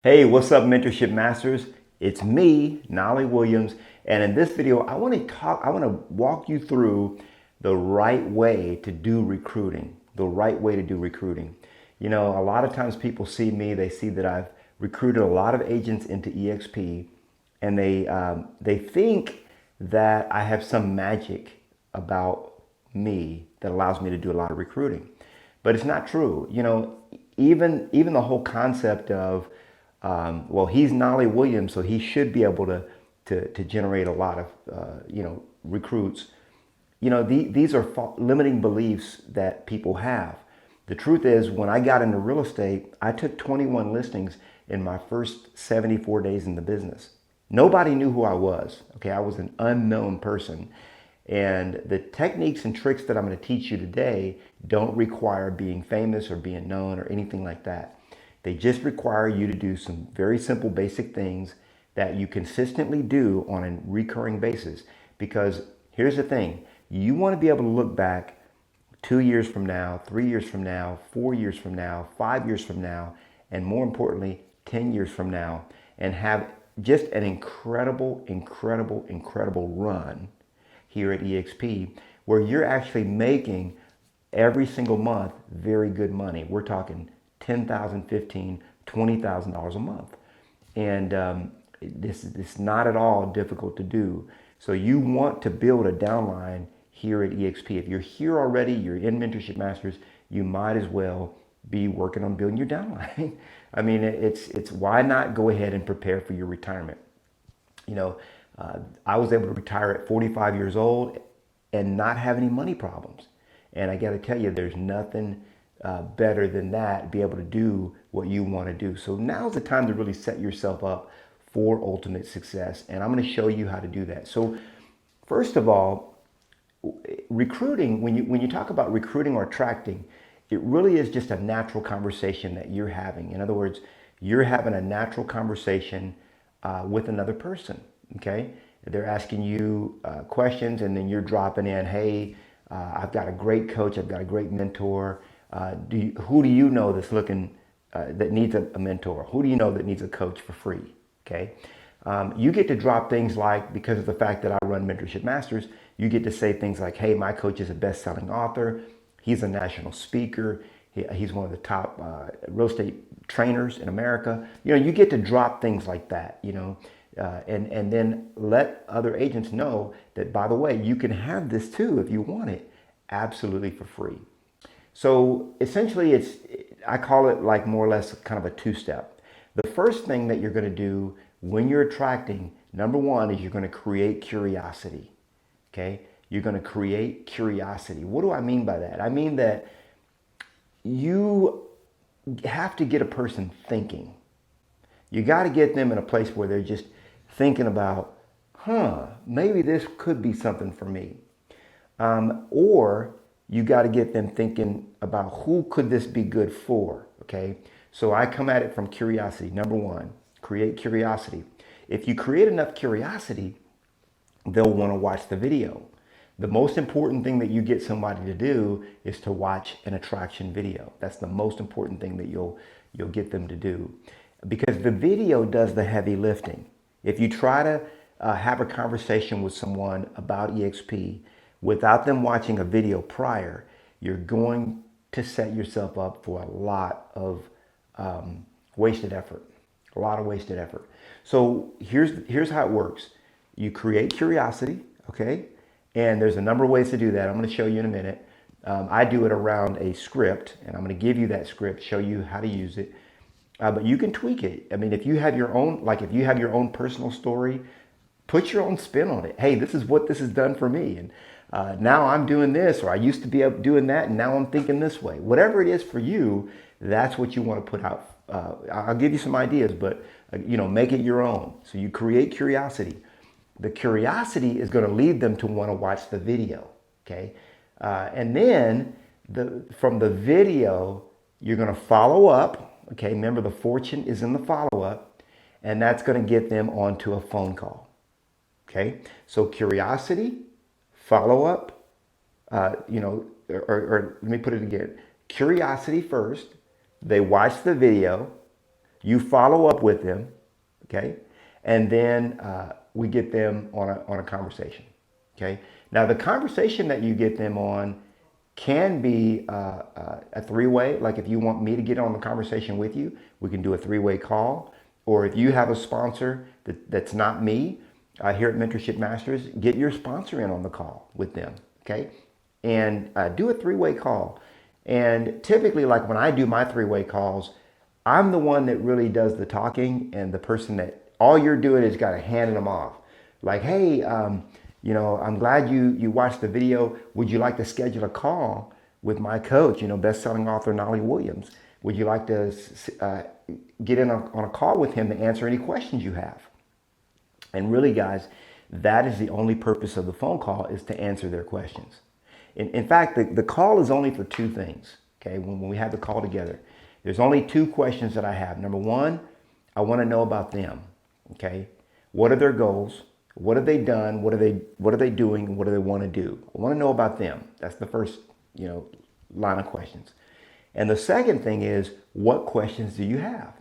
Hey, what's up, Mentorship Masters? It's me, Knolly Williams, and in this video, I want to walk you through the right way to do recruiting. The right way to do recruiting. You know, a lot of times people see me, they see that I've recruited a lot of agents into eXp, and they think that I have some magic about me that allows me to do a lot of recruiting, but it's not true. You know, even the whole concept of well, he's Knolly Williams, so he should be able to generate a lot of recruits. You know, these are limiting beliefs that people have. The truth is, when I got into real estate, I took 21 listings in my first 74 days in the business. Nobody knew who I was. Okay, I was an unknown person. And the techniques and tricks that I'm going to teach you today don't require being famous or being known or anything like that. They just require you to do some very simple, basic things that you consistently do on a recurring basis. Because here's the thing, you want to be able to look back 2 years from now, 3 years from now, 4 years from now, 5 years from now, and more importantly, 10 years from now, and have just an incredible, incredible, incredible run here at eXp where you're actually making every single month very good money. We're talking $10,000, $15,000, $20,000 a month. And this is not at all difficult to do. So you want to build a downline here at eXp. If you're here already, you're in Mentorship Masters, you might as well be working on building your downline. I mean, it's why not go ahead and prepare for your retirement? You know, I was able to retire at 45 years old and not have any money problems. And I got to tell you, there's nothing better than that, be able to do what you want to do. So now's the time to really set yourself up for ultimate success. And I'm going to show you how to do that. So first of all, recruiting, when you talk about recruiting or attracting, it really is just a natural conversation that you're having. In other words, you're having a natural conversation with another person, okay? They're asking you questions, and then you're dropping in, hey, I've got a great coach, I've got a great mentor. Who do you know that's looking, that needs a mentor? Who do you know that needs a coach for free, okay? You get to drop things like, because of the fact that I run Mentorship Masters, you get to say things like, hey, my coach is a best-selling author, he's a national speaker, he's one of the top real estate trainers in America. You know, you get to drop things like that, you know, and then let other agents know that, by the way, you can have this too if you want it, absolutely for free. So essentially, I call it like more or less kind of a two-step. The first thing that you're going to do when you're attracting, number one, is you're going to create curiosity. Okay? You're going to create curiosity. What do I mean by that? I mean that you have to get a person thinking. You got to get them in a place where they're just thinking about, maybe this could be something for me. Or you got to get them thinking about who could this be good for, okay? So I come at it from curiosity. Number one, create curiosity. If you create enough curiosity, they'll want to watch the video. The most important thing that you get somebody to do is to watch an attraction video. That's the most important thing that you'll get them to do, because the video does the heavy lifting. If you try to have a conversation with someone about eXp without them watching a video prior, you're going to set yourself up for a lot of wasted effort. A lot of wasted effort. So here's how it works. You create curiosity, okay? And there's a number of ways to do that. I'm going to show you in a minute. I do it around a script, and I'm going to give you that script, show you how to use it. But you can tweak it. I mean, if you have your own, like if you have your own personal story, put your own spin on it. Hey, this is what this has done for me. And now I'm doing this, or I used to be doing that, and now I'm thinking this way. Whatever it is for you, that's what you want to put out. I'll give you some ideas, but make it your own. So you create curiosity. The curiosity is going to lead them to want to watch the video, okay? And then from the video, you're going to follow up, okay? Remember, the fortune is in the follow-up, and that's going to get them onto a phone call, okay? So curiosity, follow-up, or let me put it again. Curiosity first, they watch the video, You follow up with them, okay? And then we get them on a conversation, okay? Now, the conversation that you get them on can be a three-way. Like if you want me to get on the conversation with you, we can do a three-way call. Or if you have a sponsor that's not me here at Mentorship Masters, get your sponsor in on the call with them, okay? And do a three-way call. And typically, like when I do my three-way calls, I'm the one that really does the talking, and the person that all you're doing is kind of handing them off. Like, hey, you know, I'm glad you watched the video. Would you like to schedule a call with my coach, you know, best-selling author Knolly Williams? Would you like to get in on a call with him to answer any questions you have? And really, guys, that is the only purpose of the phone call, is to answer their questions. In fact, the call is only for two things, okay? When we have the call together, there's only two questions that I have. Number one, I want to know about them, okay? What are their goals? What have they done? What are they doing? And what do they want to do? I want to know about them. That's the first, you know, line of questions. And the second thing is, what questions do you have?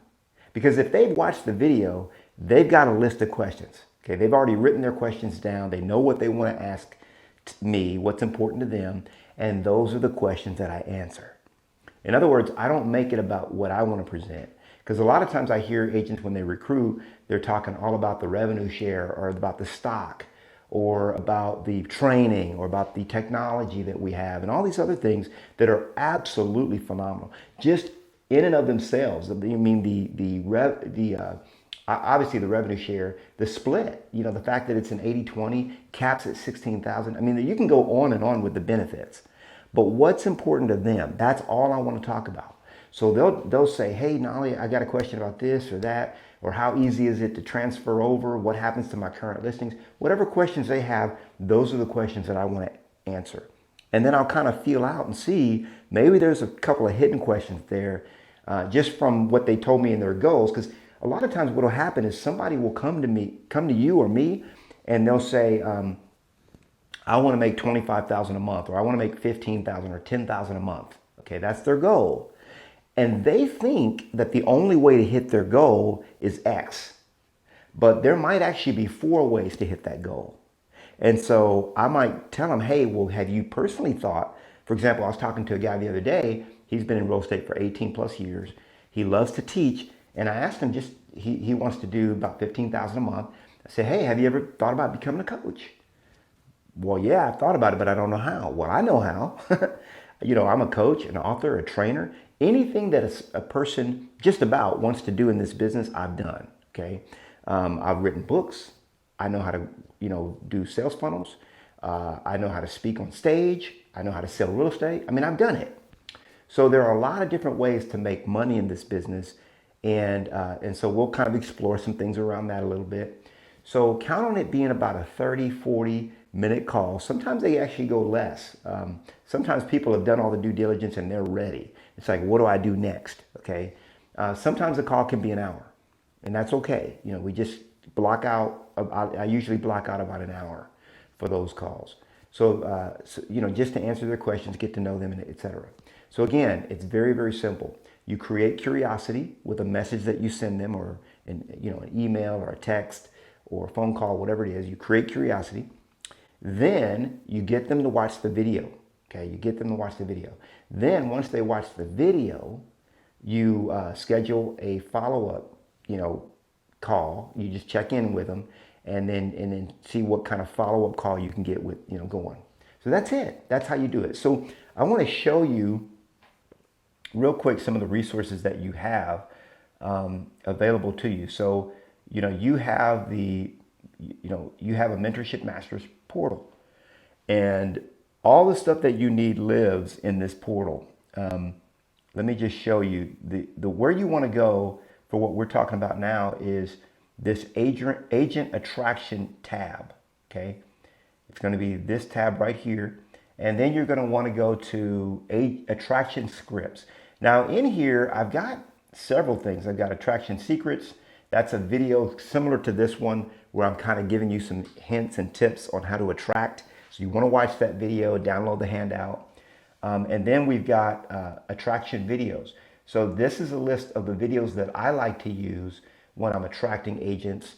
Because if they've watched the video, they've got a list of questions. Okay, they've already written their questions down. They know what they want to ask me, what's important to them, and those are the questions that I answer. In other words, I don't make it about what I want to present. Because a lot of times I hear agents, when they recruit, they're talking all about the revenue share, or about the stock, or about the training, or about the technology that we have, and all these other things that are absolutely phenomenal. Just in and of themselves. I mean, obviously the revenue share, the split, you know, the fact that it's an 80-20, caps at 16,000. I mean, you can go on and on with the benefits. But what's important to them, that's all I want to talk about. So they'll say, hey, Knolly, I got a question about this or that, or how easy is it to transfer over? What happens to my current listings? Whatever questions they have, those are the questions that I want to answer. And then I'll kind of feel out and see, maybe there's a couple of hidden questions there just from what they told me in their goals. Because a lot of times what will happen is somebody will come to you or me, and they'll say, I want to make $25,000 a month, or I want to make $15,000 or $10,000 a month. Okay, that's their goal. And they think that the only way to hit their goal is X. But there might actually be 4 ways to hit that goal. And so I might tell them, hey, well, have you personally thought, for example, I was talking to a guy the other day, he's been in real estate for 18 plus years. He loves to teach. And I asked him, he wants to do about $15,000 a month. I said, hey, have you ever thought about becoming a coach? Well, yeah, I've thought about it, but I don't know how. Well, I know how. You know, I'm a coach, an author, a trainer. Anything that a person just about wants to do in this business, I've done, okay? I've written books. I know how to, you know, do sales funnels. I know how to speak on stage. I know how to sell real estate. I mean, I've done it. So there are a lot of different ways to make money in this business. And so we'll kind of explore some things around that a little bit. So count on it being about a 30, 40-minute call. Sometimes they actually go less. Sometimes people have done all the due diligence and they're ready. It's like, what do I do next? Okay. Sometimes the call can be an hour, and that's okay. You know, we just block out, I usually block out about an hour for those calls. So, you know, just to answer their questions, get to know them, etc. So again, it's very, very simple. You create curiosity with a message that you send them, or an email or a text or a phone call, whatever it is. You create curiosity. Then you get them to watch the video. Okay, you get them to watch the video. Then once they watch the video, you schedule a follow-up, call. You just check in with them, and then see what kind of follow-up call you can get with, going. So that's it. That's how you do it. So I want to show you real quick some of the resources that you have available to you. So you have a Mentorship Masters portal, and all the stuff that you need lives in this portal. Let me just show you the where you want to go for what we're talking about now is this agent attraction tab. Okay, it's going to be this tab right here, and then you're going to want to go to attraction scripts. Now in here, I've got several things. I've got attraction secrets. That's a video similar to this one where I'm kind of giving you some hints and tips on how to attract. So you want to watch that video, download the handout. And then we've got attraction videos. So this is a list of the videos that I like to use when I'm attracting agents.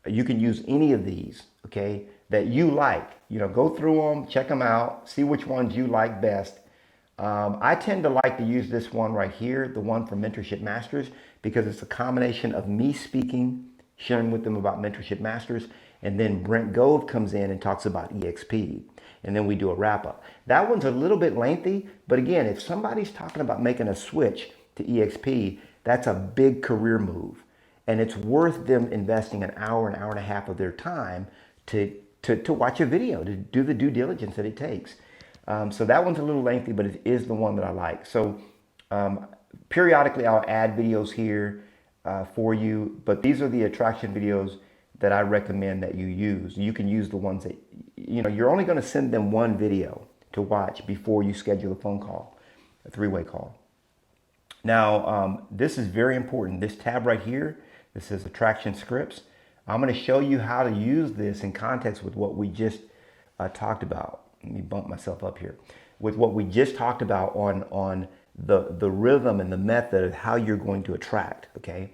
You can use any of these, okay, that you like. You know, go through them, check them out, see which ones you like best. I tend to like to use this one right here, the one from Mentorship Masters, because it's a combination of me speaking, sharing with them about Mentorship Masters, and then Brent Gove comes in and talks about eXp. And then we do a wrap up. That one's a little bit lengthy, but again, if somebody's talking about making a switch to eXp, that's a big career move. And it's worth them investing an hour and a half of their time to watch a video, to do the due diligence that it takes. So that one's a little lengthy, but it is the one that I like. So periodically I'll add videos here for you, but these are the attraction videos that I recommend that you use. You can use the ones that, you know, you're only going to send them one video to watch before you schedule a phone call, a three-way call. Now, this is very important. This tab right here, this says attraction scripts. I'm going to show you how to use this in context with what we just talked about. Let me bump myself up here. With what we just talked about on the rhythm and the method of how you're going to attract, okay?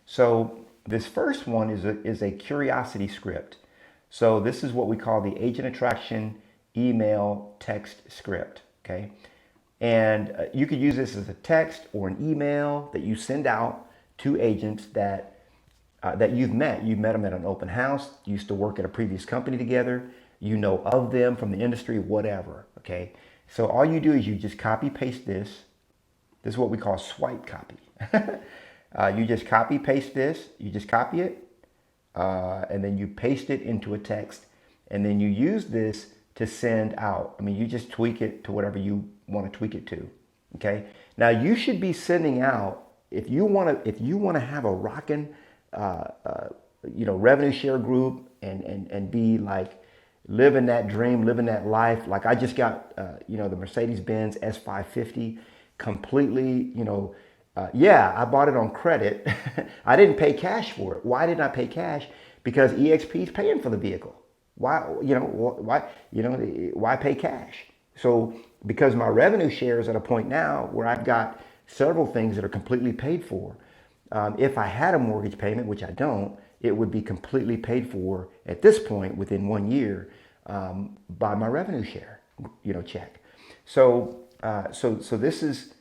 So this first one is a curiosity script. So this is what we call the agent attraction email text script, okay? And you could use this as a text or an email that you send out to agents that you've met. You've met them at an open house, used to work at a previous company together, you know of them from the industry, whatever, okay? So all you do is you just copy paste this. This is what we call swipe copy. You just copy paste this, you just copy it, and then you paste it into a text, and then you use this to send out. I mean, you just tweak it to whatever you want to tweak it to, okay? Now you should be sending out, if you want to have a rocking, you know, revenue share group and be like, living that dream, living that life. Like I just got, you know, the Mercedes-Benz S550 completely, you know, yeah, I bought it on credit. I didn't pay cash for it. Why didn't I pay cash? Because eXp is paying for the vehicle. Why, why pay cash? So because my revenue share is at a point now where I've got several things that are completely paid for. If I had a mortgage payment, which I don't, it would be completely paid for at this point within 1 year by my revenue share, you know, check. So this is,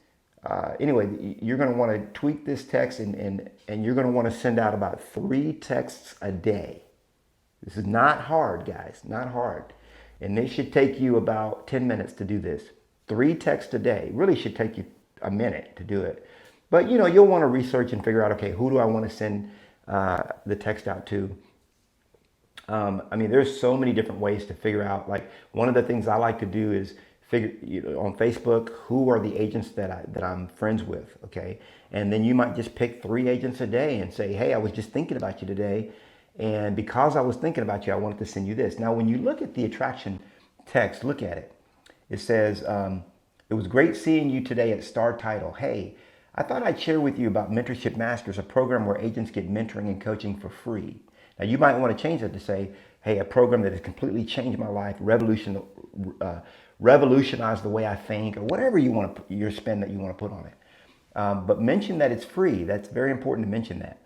anyway, you're going to want to tweak this text and you're going to want to send out about 3 texts a day. This is not hard, guys, not hard. And it should take you about 10 minutes to do this. 3 texts a day. Really should take you a minute to do it. But, you know, you'll want to research and figure out, okay, who do I want to send the text out to? I mean, there's so many different ways to figure out. Like one of the things I like to do is figure, you know, on Facebook, who are the agents that I'm friends with, okay? And then you might just pick 3 agents a day and say, hey, I was just thinking about you today. And because I was thinking about you, I wanted to send you this. Now, when you look at the attraction text, look at it. It says, it was great seeing you today at Star Title. Hey, I thought I'd share with you about Mentorship Masters, a program where agents get mentoring and coaching for free. Now, you might want to change that to say, hey, a program that has completely changed my life, revolutionized the way I think, or whatever you want to, your spin that you want to put on it. But mention that it's free. That's very important to mention that.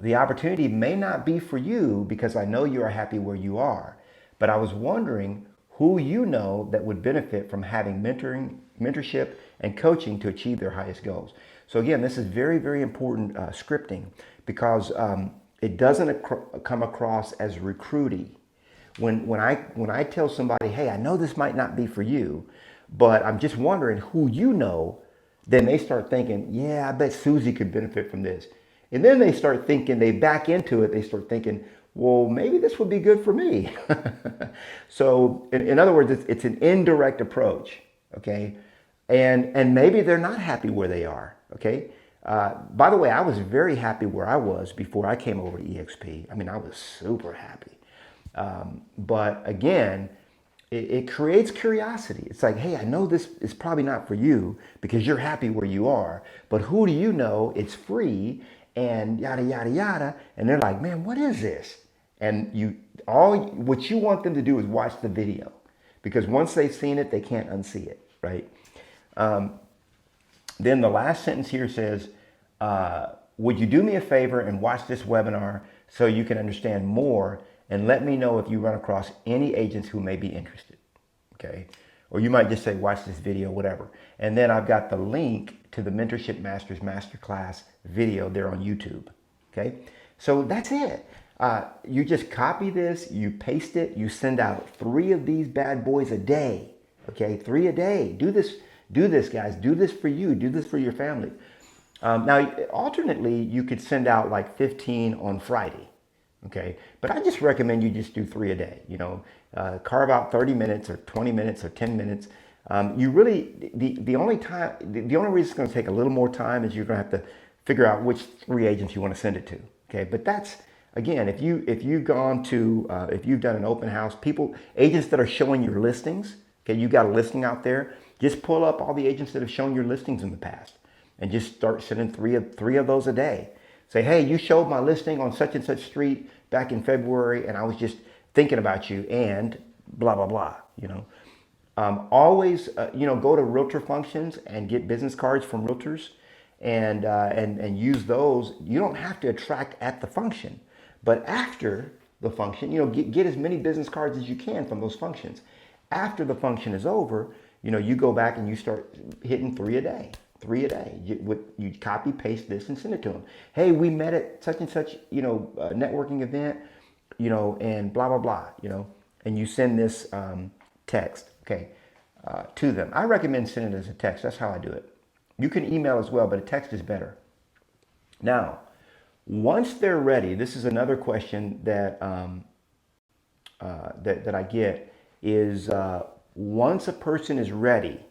The opportunity may not be for you because I know you are happy where you are, but I was wondering who you know that would benefit from having mentorship and coaching to achieve their highest goals. So again, this is very, very important scripting because it doesn't come across as recruity. When I tell somebody, hey, I know this might not be for you, but I'm just wondering who you know, then they start thinking, yeah, I bet Susie could benefit from this. And then they start thinking, they back into it, they start thinking, well, maybe this would be good for me. So in other words, it's an indirect approach, okay? And maybe they're not happy where they are, okay? By the way, I was very happy where I was before I came over to eXp. I mean, I was super happy. But again, it creates curiosity. It's like, hey, I know this is probably not for you because you're happy where you are, but who do you know? It's free and yada, yada, yada. And they're like, man, what is this? And what you want them to do is watch the video because once they've seen it, they can't unsee it, right? Then the last sentence here says, would you do me a favor and watch this webinar so you can understand more, and let me know if you run across any agents who may be interested, okay? Or you might just say, watch this video, whatever. And then I've got the link to the Mentorship Masters Masterclass video there on YouTube, okay? So that's it. You just copy this, you paste it, you send out 3 of these bad boys a day, okay? 3 a day. Do this, guys. Do this for you. Do this for your family. Now, alternately, you could send out like 15 on Friday, okay? But I just recommend you just do 3 a day. You know, carve out 30 minutes or 20 minutes or 10 minutes. You really, the only reason it's going to take a little more time is you're going to have to figure out which 3 agents you want to send it to, okay? But that's, again, if you've gone to, if you've done an open house, agents that are showing your listings, okay, you got a listing out there, just pull up all the agents that have shown your listings in the past and just start sending 3 of those a day. Say, hey, you showed my listing on such and such street back in February, and I was just thinking about you, and blah, blah, blah, you know. Always, go to realtor functions and get business cards from realtors and use those. You don't have to attract at the function, but after the function, get as many business cards as you can from those functions. After the function is over, you go back and you start hitting 3 a day. 3 a day. You copy, paste this, and send it to them. Hey, we met at such and such, networking event, and blah, blah, blah, and you send this text, okay, to them. I recommend sending it as a text. That's how I do it. You can email as well, but a text is better. Now, once they're ready, this is another question that that I get is once a person is ready,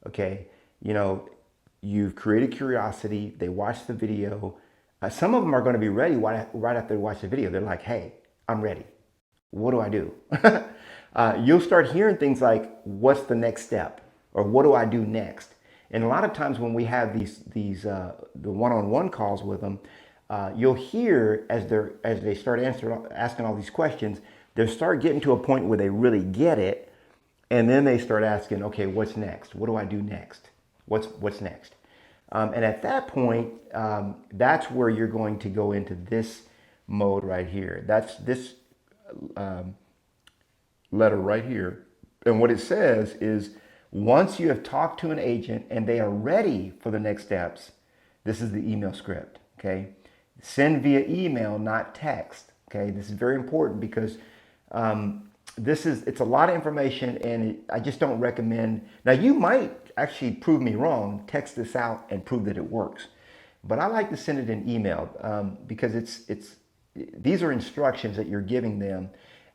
okay, you've created curiosity, they watch the video. Some of them are going to be ready right after they watch the video. They're like, hey, I'm ready. What do I do? You'll start hearing things like, what's the next step? Or what do I do next? And a lot of times when we have the one-on-one calls with them, you'll hear as they start asking all these questions, they start getting to a point where they really get it. And then they start asking, okay, what's next? What do I do next? What's next? And at that point, that's where you're going to go into this mode right here. That's this letter right here. And what it says is, once you have talked to an agent and they are ready for the next steps, this is the email script, okay? Send via email, not text, okay? This is very important because it's a lot of information, and I just don't recommend. Now, you might actually prove me wrong, text this out and prove that it works. But I like to send it in email because these are instructions that you're giving them.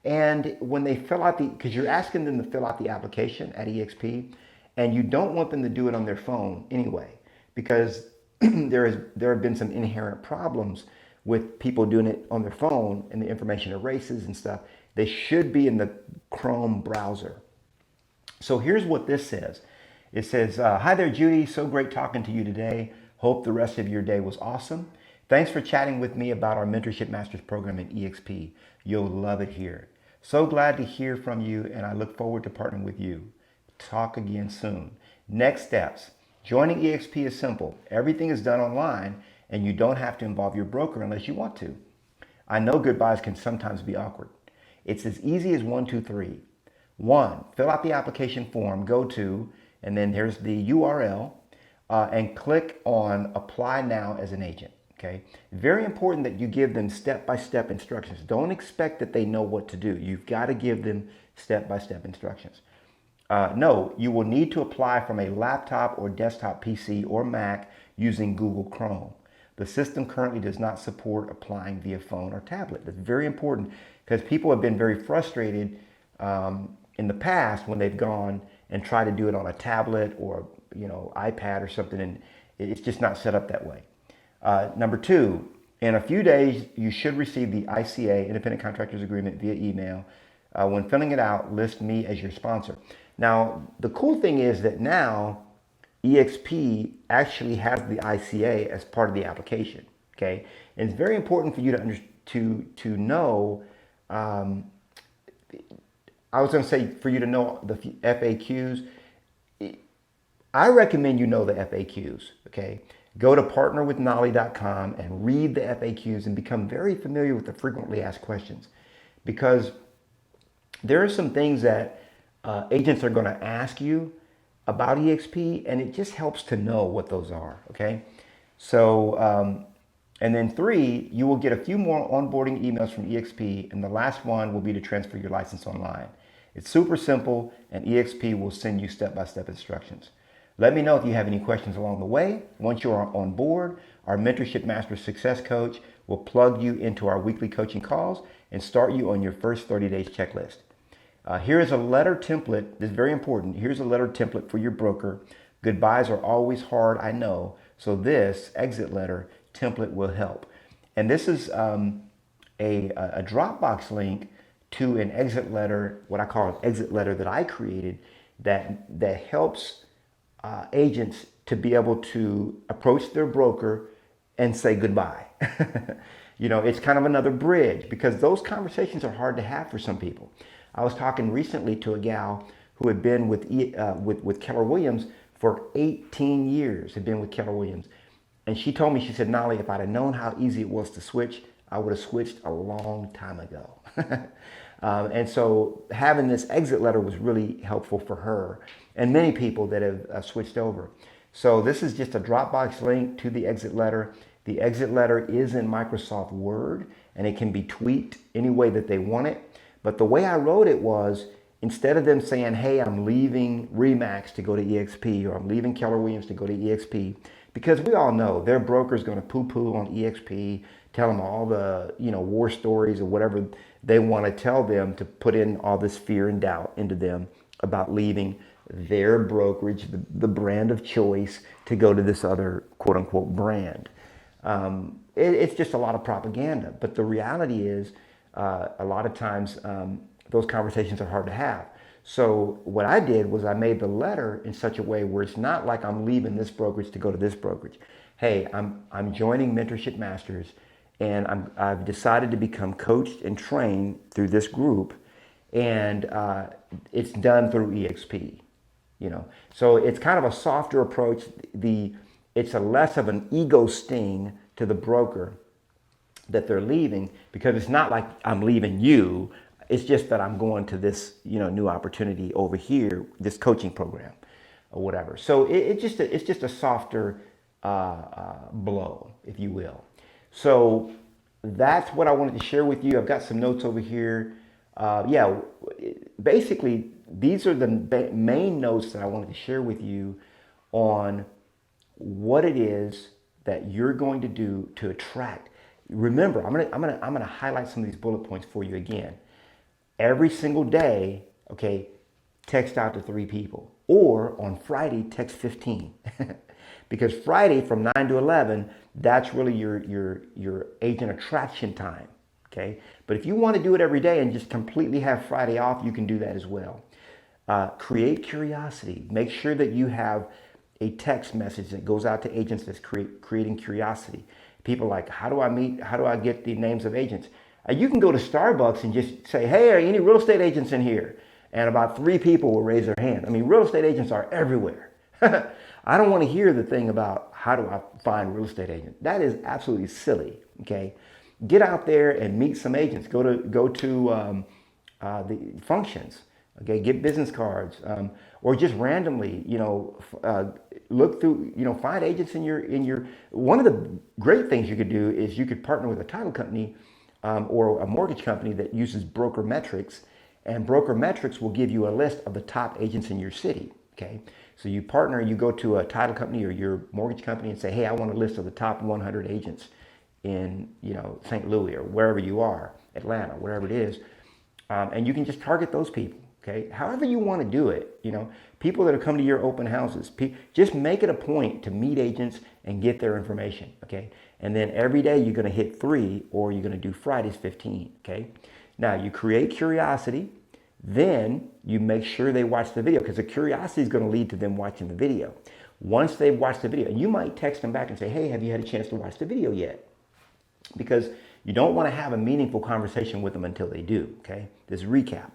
And when they fill out because you're asking them to fill out the application at eXp, and you don't want them to do it on their phone anyway, because there have been some inherent problems with people doing it on their phone and the information erases and stuff. They should be in the Chrome browser. So here's what this says. It says, hi there, Judy. So great talking to you today. Hope the rest of your day was awesome. Thanks for chatting with me about our Mentorship Masters program at eXp. You'll love it here. So glad to hear from you, and I look forward to partnering with you. Talk again soon. Next steps. Joining eXp is simple. Everything is done online, and you don't have to involve your broker unless you want to. I know goodbyes can sometimes be awkward. It's as easy as 1, 2, 3. 1, fill out the application form, go to, and then here's the URL, and click on Apply Now as an Agent. Okay, very important that you give them step-by-step instructions. Don't expect that they know what to do. You've got to give them step-by-step instructions. No, you will need to apply from a laptop or desktop PC or Mac using Google Chrome. The system currently does not support applying via phone or tablet. That's very important because people have been very frustrated in the past when they've gone and tried to do it on a tablet or iPad or something, and it's just not set up that way. Number 2, in a few days, you should receive the ICA, Independent Contractors Agreement, via email. When filling it out, list me as your sponsor. Now, the cool thing is that now eXp actually has the ICA as part of the application, okay? And it's very important for you to know, I was going to say for you to know the FAQs. I recommend you know the FAQs, okay? Go to partnerwithnolly.com and read the FAQs and become very familiar with the frequently asked questions, because there are some things that agents are going to ask you about eXp, and it just helps to know what those are, okay? So, and then 3, you will get a few more onboarding emails from eXp, and the last one will be to transfer your license online. It's super simple, and eXp will send you step-by-step instructions. Let me know if you have any questions along the way. Once you are on board, our Mentorship Masters Success Coach will plug you into our weekly coaching calls and start you on your first 30 days checklist. Here is a letter template. This is very important. Here's a letter template for your broker. Goodbyes are always hard, I know. So this exit letter template will help. And this is a Dropbox link to an exit letter, what I call an exit letter that I created that helps agents to be able to approach their broker and say goodbye. You know, it's kind of another bridge, because those conversations are hard to have for some people. I was talking recently to a gal who had been with Keller Williams for 18 years, had been with Keller Williams. And she told me, she said, Knolly, if I'd have known how easy it was to switch, I would have switched a long time ago. And so having this exit letter was really helpful for her and many people that have switched over. So this is just a Dropbox link to the exit letter. The exit letter is in Microsoft Word, and it can be tweaked any way that they want it. But the way I wrote it was, instead of them saying, hey, I'm leaving RE/MAX to go to eXp, or I'm leaving Keller Williams to go to eXp, because we all know their broker is going to poo-poo on eXp, tell them all the war stories or whatever they want to tell them, to put in all this fear and doubt into them about leaving their brokerage, the brand of choice, to go to this other quote-unquote brand. It's just a lot of propaganda. But the reality is, a lot of times those conversations are hard to have. So what I did was I made the letter in such a way where it's not like I'm leaving this brokerage to go to this brokerage. Hey, I'm joining Mentorship Masters, and I've decided to become coached and trained through this group, and it's done through eXp. So it's kind of a softer approach. It's a less of an ego sting to the broker that they're leaving, because it's not like I'm leaving you. It's just that I'm going to this new opportunity over here, this coaching program or whatever. So it's just a softer blow, if you will. So that's what I wanted to share with you. I've got some notes over here. Basically, these are the main notes that I wanted to share with you on what it is that you're going to do to attract. Remember, I'm gonna highlight some of these bullet points for you again. Every single day, okay, text out to 3 people, or on Friday, text 15. Because Friday from 9 to 11, that's really your agent attraction time, okay? But if you want to do it every day and just completely have Friday off, you can do that as well. Create curiosity. Make sure that you have a text message that goes out to agents that's creating curiosity. People like, how do I get the names of agents? You can go to Starbucks and just say, hey, are any real estate agents in here? And about 3 people will raise their hand. I mean, real estate agents are everywhere. I don't want to hear the thing about how do I find real estate agent. That is absolutely silly, okay? Get out there and meet some agents. Go to the functions, okay? Get business cards, or just randomly, look through, find agents in your. One of the great things you could do is you could partner with a title company or a mortgage company that uses broker metrics, and broker metrics will give you a list of the top agents in your city. Okay, so you partner, you go to a title company or your mortgage company and say, hey, I want a list of the top 100 agents in St. Louis or wherever you are, Atlanta, wherever it is, and you can just target those people. Okay, however you want to do it, people that are coming to your open houses, just make it a point to meet agents and get their information. Okay, and then every day you're going to hit 3, or you're going to do Fridays 15. Okay, now you create curiosity. Then you make sure they watch the video, because the curiosity is going to lead to them watching the video. Once they've watched the video, you might text them back and say, hey, have you had a chance to watch the video yet? Because you don't want to have a meaningful conversation with them until they do, okay? This recap.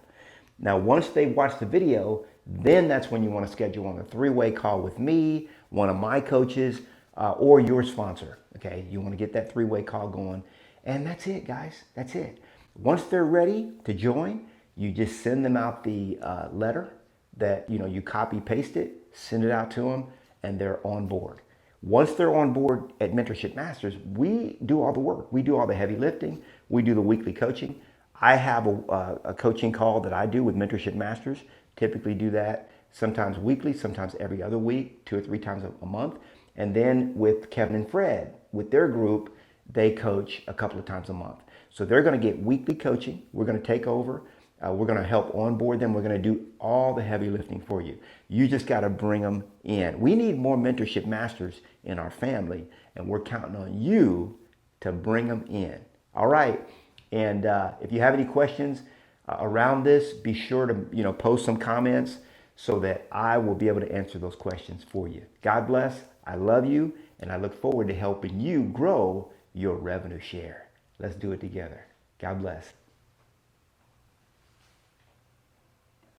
Now, once they watch the video, then that's when you want to schedule on a three-way call with me, one of my coaches, or your sponsor. Okay, you want to get that three-way call going, and that's it, guys. That's it. Once they're ready to join, you just send them out the letter that you copy paste it, send it out to them, and they're on board. Once they're on board at Mentorship Masters, we do all the work. We do all the heavy lifting. We do the weekly coaching. I have a coaching call that I do with Mentorship Masters. Typically do that sometimes weekly, sometimes every other week, 2 or 3 times a month. And then with Kevin and Fred, with their group, they coach a couple of times a month. So they're going to get weekly coaching. We're going to take over. We're going to help onboard them. We're going to do all the heavy lifting for you. You just got to bring them in. We need more Mentorship Masters in our family, and we're counting on you to bring them in. All right. And if you have any questions around this, be sure to post some comments so that I will be able to answer those questions for you. God bless. I love you, and I look forward to helping you grow your revenue share. Let's do it together. God bless.